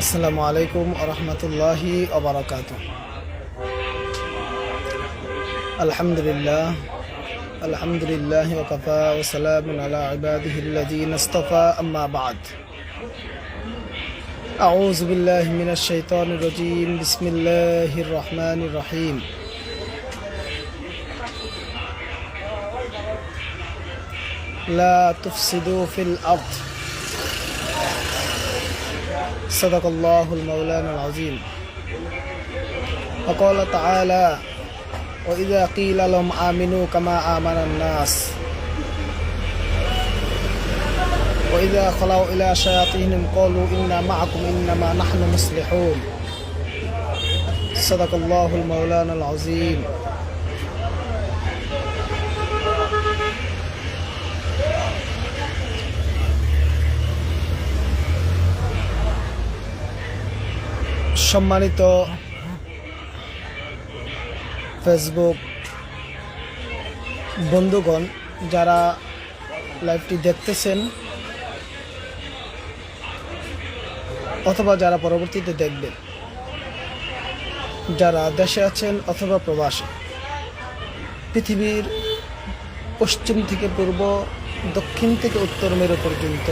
আসসালামু আলাইকুম আরহামতুল্লাহি ওবারাকাতুহ। আলহামদুলিল্লাহ আলহামদুলিল্লাহি ওয়া কাফা ওয়া সালামুন আলা ইবাদিহিল্লাযীনা ইসতাফা, আম্মা বা'দ। আউযু বিল্লাহি মিনাশ শাইতানির রাজীম। বিসমিল্লাহির রহমানির রহিম। লা তুফসিদু ফিল আরদ। صدق الله المولانا العظيم. وقال تعالى: وإذا قيل لهم آمنوا كما آمن الناس وإذا خلوا إلى شياطينهم قالوا إنا معكم إنما نحن مصلحون. صدق الله المولانا العظيم. সম্মানিত ফেসবুক বন্ধুগণ, যারা লাইভটি দেখতেছেন অথবা যারা পরবর্তীতে দেখবেন, যারা দেশে আছেন অথবা প্রবাসে, পৃথিবীর পশ্চিম থেকে পূর্ব, দক্ষিণ থেকে উত্তর মেরু পর্যন্ত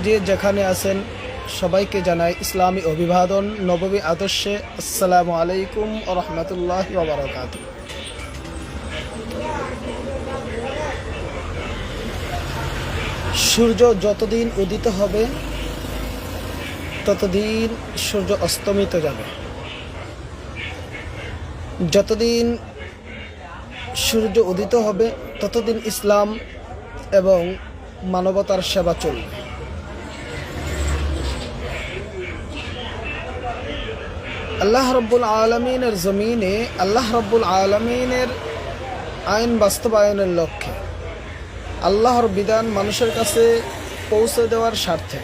যে যেখানে আছেন সবাইকে জানাই ইসলামী অভিবাদন, নববী আদর্শে আসসালামু আলাইকুম ওয়া রাহমাতুল্লাহি ওয়া বারাকাতুহু। সূর্য যতদিন উদিত হবে ততদিন সূর্য অস্তমিত যাবে। যতদিন সূর্য উদিত হবে ততদিন ইসলাম এবং মানবতার সেবা চলবে। আল্লাহ রব্বুল আলমিনের জমিনে আল্লাহ রব্বুল আলমিনের আইন বাস্তবায়নের লক্ষ্যে, আল্লাহর বিধান মানুষের কাছে পৌঁছে দেওয়ার স্বার্থে,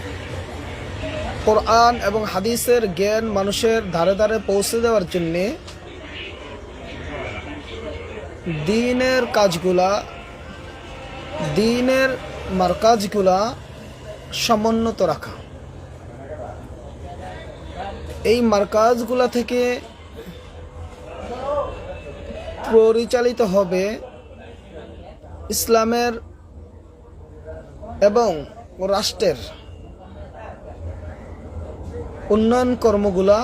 কোরআন এবং হাদিসের জ্ঞান মানুষের ধারে ধারে পৌঁছে দেওয়ার জন্যে দ্বীনের কাজগুলা, দ্বীনের মারকাজগুলা সমুন্নত রাখা। এই মারকাজগুলা থেকে পরিচালিত হবে ইসলামের এবং রাষ্ট্রের উন্নয়ন কর্মগুলা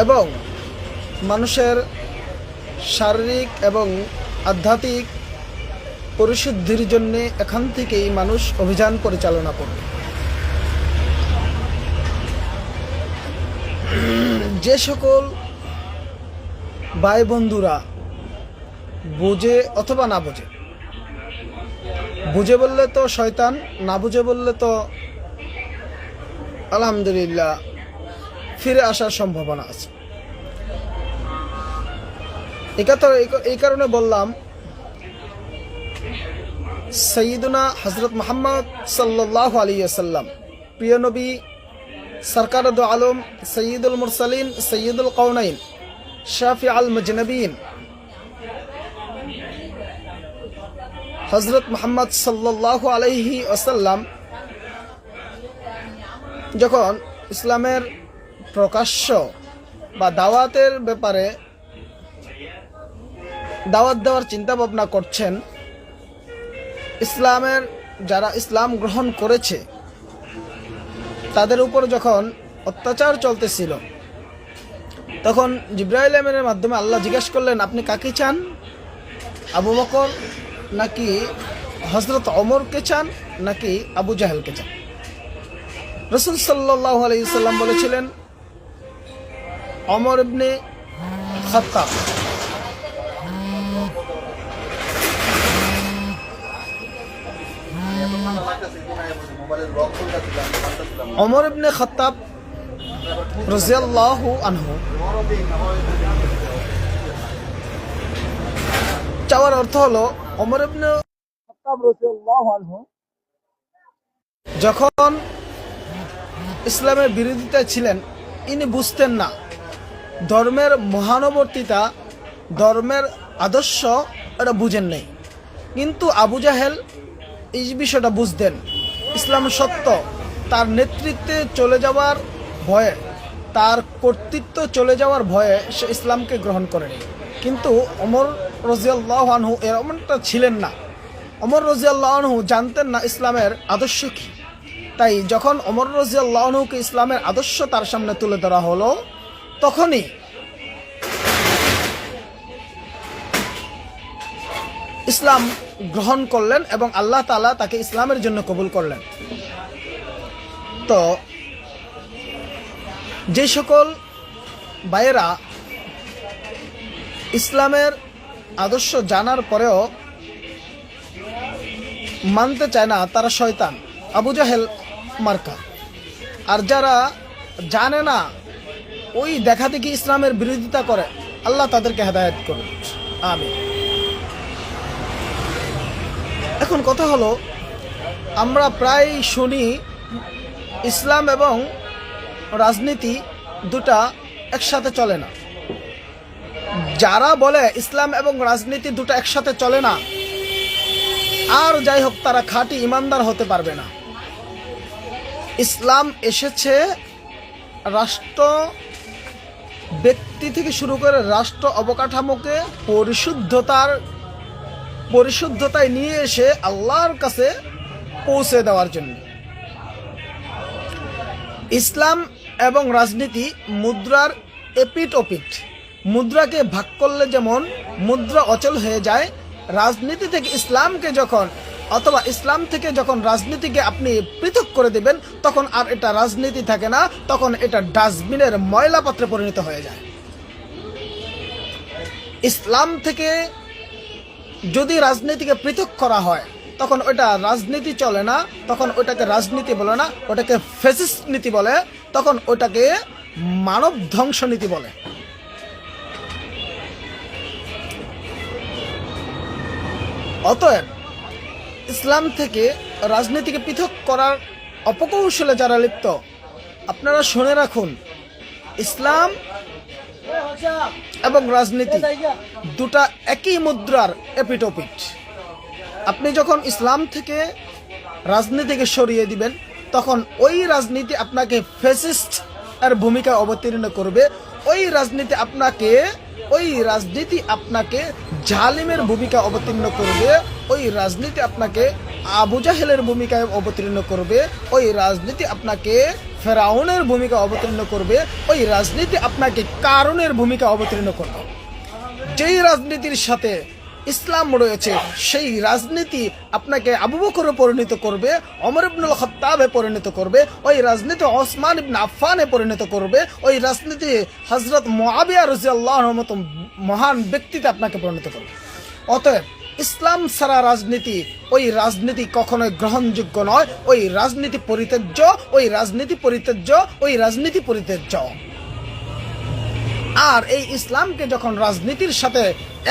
এবং মানুষের শারীরিক এবং আধ্যাত্মিক পরিশুদ্ধির জন্যে এখান থেকেই মানুষ অভিযান পরিচালনা করবে। যে সকল ভাই বন্ধুরা বুঝে অথবা না বুঝে, বুঝে বললে তো শয়তান, না বুঝে বললে তো আলহামদুলিল্লাহ ফিরে আসার সম্ভাবনা আছে। এই কারণে বললাম, সৈয়দুনা হযরত মুহাম্মদ সাল্লাল্লাহু আলাইহি ওয়াসাল্লাম, প্রিয় নবী সরকার দো আলম, সৈয়দুল মুরসালিন, সৈয়দুল কওনাইন, শাফি আল মজনবিন হযরত মুহাম্মদ সাল্লাল্লাহু আলাইহি ওয়াসাল্লাম যখন ইসলামের প্রকাশ্য বা দাওয়াতের ব্যাপারে দাওয়াত দেওয়ার চিন্তা ভাবনা করছেন, ইসলামের যারা ইসলাম গ্রহণ করেছে তাদের উপর যখন অত্যাচার চলতেছিল, তখন জিবরাইল আমিনের মাধ্যমে আল্লাহ জিজ্ঞেস করলেন, আপনি কাকে চান? আবু বকর নাকি হযরত ওমরকে চান নাকি আবু জাহেলকে চান? রাসূল সাল্লাল্লাহু আলাইহি ওয়াসাল্লাম বলেছিলেন, ওমর ইবনে খাত্তাব। ওমর ইবনে খাত্তাব রাদিয়াল্লাহু আনহু চাওয়ার অর্থ হলো, ওমর ইবনে খাত্তাব রাদিয়াল্লাহু আনহু যখন ইসলামের বিরোধিতায় ছিলেন, ইনি বুঝতেন না ধর্মের মহানুবর্তিতা, ধর্মের আদর্শ এটা বুঝেন নাই। কিন্তু আবু জাহেল এই বিষয়টা বুঝতেন, ইসলাম সত্য, তার নেতৃত্বে চলে যাওয়ার ভয়ে, তার কর্তৃত্ব চলে যাওয়ার ভয়ে সে ইসলামকে গ্রহণ করেনি। কিন্তু ওমর রাদিয়াল্লাহু আনহু এমনটা ছিলেন না। ওমর রাদিয়াল্লাহু আনহু জানতেন না ইসলামের আদর্শ কী। তাই যখন ওমর রাদিয়াল্লাহু আনহুকে ইসলামের আদর্শ তার সামনে তুলে ধরা হলো, তখনই ইসলাম গ্রহণ করলেন এবং আল্লাহ তাআলা তাকে ইসলামের জন্য কবুল করলেন। তো যে সকল ভাইয়েরা ইসলামের আদর্শ জানার পরেও মানতে চায় না, তারা শয়তান, আবু জাহেল মার্কা। আর যারা জানে না, ওই দেখা দেখি ইসলামের বিরোধিতা করে, আল্লাহ তাদেরকে হেদায়েত করুন, আমিন। এখন কথা হলো, আমরা প্রায় শুনি ইসলাম এবং রাজনীতি দুটা একসাথে চলে না। যারা বলে ইসলাম এবং রাজনীতি দুটো একসাথে চলে না, আর যাই হোক, তারা খাঁটি ইমানদার হতে পারবে না। ইসলাম এসেছে রাষ্ট্র ব্যক্তি থেকে শুরু করে রাষ্ট্র অবকাঠামোকে পরিশুদ্ধতায় নিয়ে এসে আল্লাহর কাছে পৌঁছে দেওয়ার জন্য। ইসলাম এবং রাজনীতি মুদ্রার এপিট ওপিট। মুদ্রাকে ভাগ করলে যেমন মুদ্রা অচল হয়ে যায়, রাজনীতি থেকে ইসলামকে যখন, অথবা ইসলাম থেকে যখন রাজনীতিকে আপনি পৃথক করে দেবেন, তখন আর এটা রাজনীতি থাকে না, তখন এটা ডাস্টবিনের ময়লা পাত্রে পরিণত হয়ে যায়। ইসলাম থেকে যদি রাজনীতিকে পৃথক করা হয়, তখন ওটা রাজনীতি চলে না, তখন ওটাকে রাজনীতি বলে না, ওটাকে ফ্যাসিস্ট নীতি বলে, তখন ওটাকে মানব ধ্বংস নীতি বলে। অতএব ইসলাম থেকে রাজনীতিকে পৃথক করার অপকৌশলে যারা লিপ্ত, আপনারা শুনে রাখুন, ইসলাম এবং রাজনীতি দুটা একই মুদ্রার এপিট ওপিট। আপনি যখন ইসলাম থেকে রাজনীতিকে সরিয়ে দিবেন, তখন ওই রাজনীতি আপনাকে ফ্যাসিস্ট এর ভূমিকা অবতীর্ণ করবে, ওই রাজনীতি আপনাকে জালিমের ভূমিকা অবতীর্ণ করবে, ওই রাজনীতি আপনাকে আবু জাহেলের ভূমিকায় অবতীর্ণ করবে, ওই রাজনীতি আপনাকে ফেরাউনের ভূমিকা অবতীর্ণ করবে, ওই রাজনীতি আপনাকে কারুনের ভূমিকা অবতীর্ণ করবে। যেই রাজনীতির সাথে ইসলাম রয়েছে, সেই রাজনীতি আপনাকে আবু বকরে পরিণত করবে, ওমর ইবনুল খাত্তাবে পরিণত করবে, ওই রাজনীতি ওসমান ইবনে আফফানে পরিণত করবে, ওই রাজনীতি হযরত মুআবিয়া রাদিয়াল্লাহু আনহুর মতো মহান ব্যক্তিতে আপনাকে পরিণত করবে। অতএব ইসলাম ছাড়া রাজনীতি, ওই রাজনীতি কখনোই গ্রহণযোগ্য নয়, ওই রাজনীতি পরিত্যাজ্য, ওই রাজনীতি পরিত্যাজ্য, ওই রাজনীতি পরিত্যাজ্য। আর এই ইসলামকে যখন রাজনীতির সাথে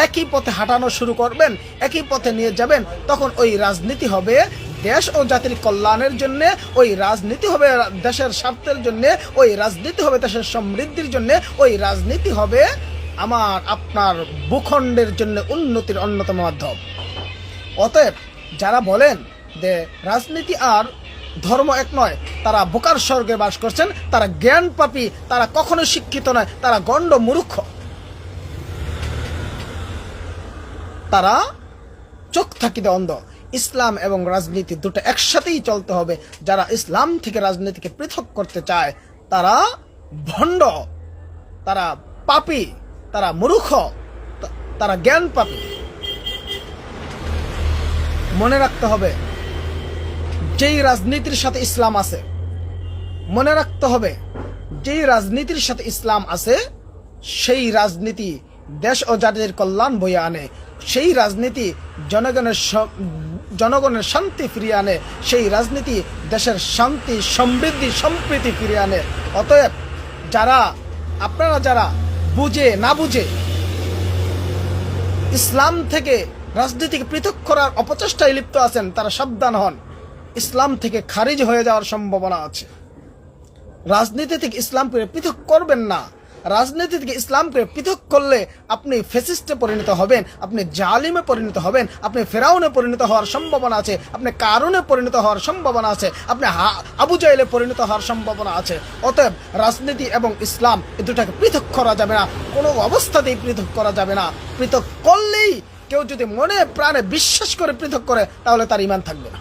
একই পথে হাঁটানো শুরু করবেন, একই পথে নিয়ে যাবেন, তখন ওই রাজনীতি হবে দেশ ও জাতির কল্যাণের জন্য, ওই রাজনীতি হবে দেশের স্বার্থের জন্য, ওই রাজনীতি হবে দেশের সমৃদ্ধির জন্য, ওই রাজনীতি হবে আমার আপনার ভূখণ্ডের জন্য উন্নতির অন্যতম মাধ্যম। অতএব যারা বলেন যে রাজনীতি আর ধর্ম এক নয়, তারা বোকার স্বর্গে বাস করছেন, তারা জ্ঞান পাপী, তারা কখনো শিক্ষিত নয়, তারা গণ্ড মূর্খ, তারা চোখ থাকিতে অন্ধ। ইসলাম এবং রাজনীতি দুটো একসাথেই চলতে হবে। যারা ইসলাম থেকে রাজনীতিকে পৃথক করতে চায়, তারা ভণ্ড, তারা পাপী, তারা মূর্খ, তারা জ্ঞান পাপী। মনে রাখতে হবে, যেই রাজনীতির সাথে ইসলাম আছে, মনে রাখতে হবে, যেই রাজনীতির সাথে ইসলাম আছে, সেই রাজনীতি দেশ ও জাতির কল্যাণ বয়ে আনে, সেই রাজনীতি জনগণের শান্তি ফিরিয়ে আনে, সেই রাজনীতি দেশের শান্তি, সমৃদ্ধি, সম্প্রীতি ফিরিয়ে আনে। অতএব আপনারা যারা বুঝে না বুঝে ইসলাম থেকে রাজনীতিকে পৃথক করার অপচেষ্টায় লিপ্ত আছেন, তারা সাবধান হন, ইসলাম থেকে খারিজ হয়ে যাওয়ার সম্ভাবনা আছে। রাজনীতি থেকে ইসলামকে পৃথক করবেন না। রাজনীতি থেকে ইসলামকে পৃথক করলে আপনি ফ্যাসিস্টে পরিণত হবেন, আপনি জালিমে পরিণত হবেন, আপনি ফেরাউনে পরিণত হওয়ার সম্ভাবনা আছে, আপনি কারুনে পরিণত হওয়ার সম্ভাবনা আছে, আপনি আবু জাহেলে পরিণত হওয়ার সম্ভাবনা আছে। অতএব রাজনীতি এবং ইসলাম এ দুটাকে পৃথক করা যাবে না, কোনো অবস্থাতেই পৃথক করা যাবে না। পৃথক করলেই কেউ যদি মনে প্রাণে বিশ্বাস করে পৃথক করে তাহলে তার ঈমান থাকবে না।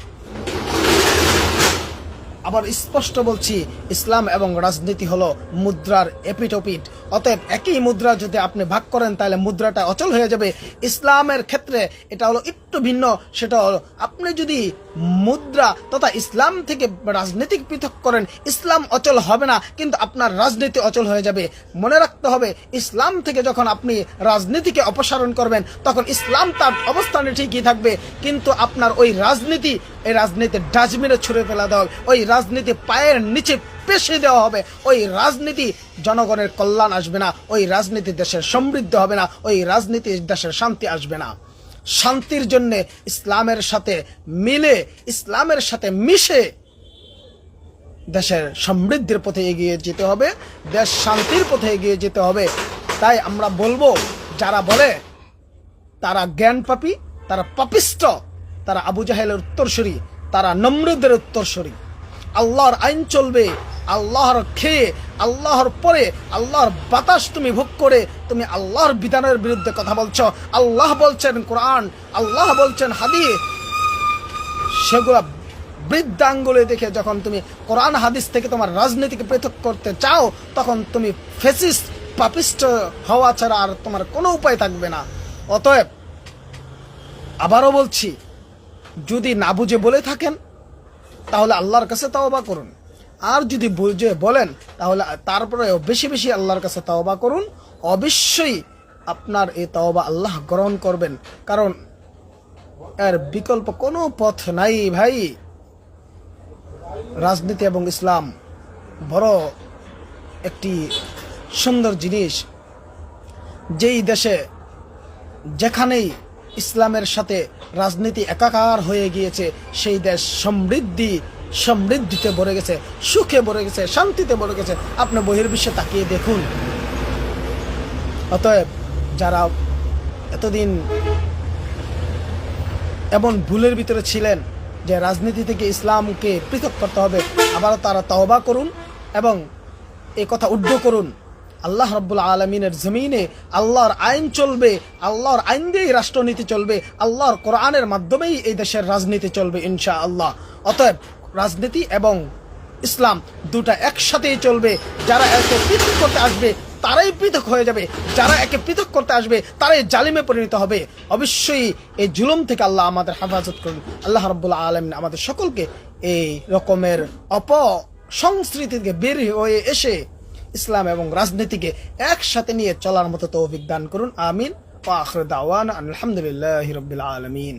আবার স্পষ্ট বলছি, ইসলাম এবং রাজনীতি হলো মুদ্রার এপিটোপিট। অতএব একই মুদ্রা যদি আপনি ভাগ করেন তাহলে মুদ্রাটা অচল হয়ে যাবে। ইসলামের ক্ষেত্রে এটা হলো একটু ভিন্ন। সেটা হলো আপনি যদি মুদ্রা তথা ইসলাম থেকে রাজনীতি পৃথক করেন, ইসলাম অচল হবে না, কিন্তু আপনার রাজনীতি অচল হয়ে যাবে। মনে রাখতে হবে, ইসলাম থেকে যখন আপনি রাজনীতিকে অপসারণ করবেন তখন ইসলাম তার অবস্থানে ঠিকই থাকবে, কিন্তু আপনার ওই রাজনীতি, এই রাজনীতির ডাস্টবিনে ছুঁড়ে ফেলা দেওয়া হবে, ওই রাজনীতি পায়ের নিচে পেশে দেওয়া হবে। ওই রাজনীতি জনগণের কল্যাণ আসবে না, ওই রাজনীতি দেশের সমৃদ্ধি হবে না, ওই রাজনীতি দেশের শান্তি আসবে না। শান্তির জন্য ইসলামের সাথে মিলে, ইসলামের সাথে মিশে দেশের সমৃদ্ধির পথে এগিয়ে যেতে হবে, দেশ শান্তির পথে এগিয়ে যেতে হবে। তাই আমরা বলবো, যারা বলে তারা জ্ঞান পাপী, তারা পাপিষ্ট, তারা আবু জাহেলের উত্তরসূরি, তারা নমরুদের উত্তরসূরি। আল্লাহর আইন চলবে, আল্লাহর খেয়ে, আল্লাহর পরে, আল্লাহর বাতাস তুমি ভোগ করে তুমি আল্লাহর বিধানের বিরুদ্ধে কথা বলছো। আল্লাহ বলছেন কোরআন, আল্লাহ বলছেন হাদিস, সেগুলা বৃদ্ধাঙ্গুলে দেখে যখন তুমি কোরআন হাদিস থেকে তোমার রাজনীতিকে পৃথক করতে চাও, তখন তুমি ফ্যাসিস্ট, পাপিষ্ট হওয়া ছাড়া আর তোমার কোনো উপায় থাকবে না। অতএব আবারও বলছি, যদি না বুঝে বলে থাকেন তাহলে আল্লাহর কাছে তাওবা করুন, আর যদি বুঝে বলেন তাহলে তারপরে বেশি বেশি আল্লাহর কাছে তাওবা করুন। অবশ্যই আপনার এই তাওবা আল্লাহ গ্রহণ করবেন, কারণ এর বিকল্প কোনো পথ নাই ভাই। রাজনীতি এবং ইসলাম বড় একটি সুন্দর জিনিস। যেই দেশে যেখানেই ইসলামের সাথে রাজনীতি একাকার হয়ে গিয়েছে, সেই দেশ সমৃদ্ধিতে ভরে গেছে, সুখে ভরে গেছে, শান্তিতে ভরে গেছে। আপনি বহির্বিশ্বে তাকিয়ে দেখুন। অতএব যারা এতদিন এমন ভুলের ভিতরে ছিলেন যে রাজনীতি থেকে ইসলামকে পৃথক করতে হবে, আবারও তারা তওবা করুন এবং এই কথা উদ্ধ করুন। আল্লাহ রাব্বুল আলামিনের জমিনে আল্লাহর আইন চলবে, আল্লাহর আইন দিয়েই রাষ্ট্রনীতি চলবে, আল্লাহর কোরআনের মাধ্যমেই এই দেশের রাজনীতি চলবে ইনশাআল্লাহ। অতএব রাজনীতি এবং ইসলাম দুটা একসাথেই চলবে। যারা একে পৃথক করতে আসবে তারাই পৃথক হয়ে যাবে, যারা একে পৃথক করতে আসবে তারাই জালিমে পরিণত হবে। অবশ্যই এই জুলুম থেকে আল্লাহ আমাদের হেফাজত করুন। আল্লাহ রাব্বুল আলামিন আমাদের সকলকে এই রকমের অপসংস্কৃতি থেকে বের হয়ে এসে ইসলাম এবং রাজনীতিকে একসাথে নিয়ে চলার মতো তৌফিক দান করুন। আমিন। ওয়া আখিরু দাওয়ানা আলহামদুলিল্লাহি রাব্বিল আলামিন।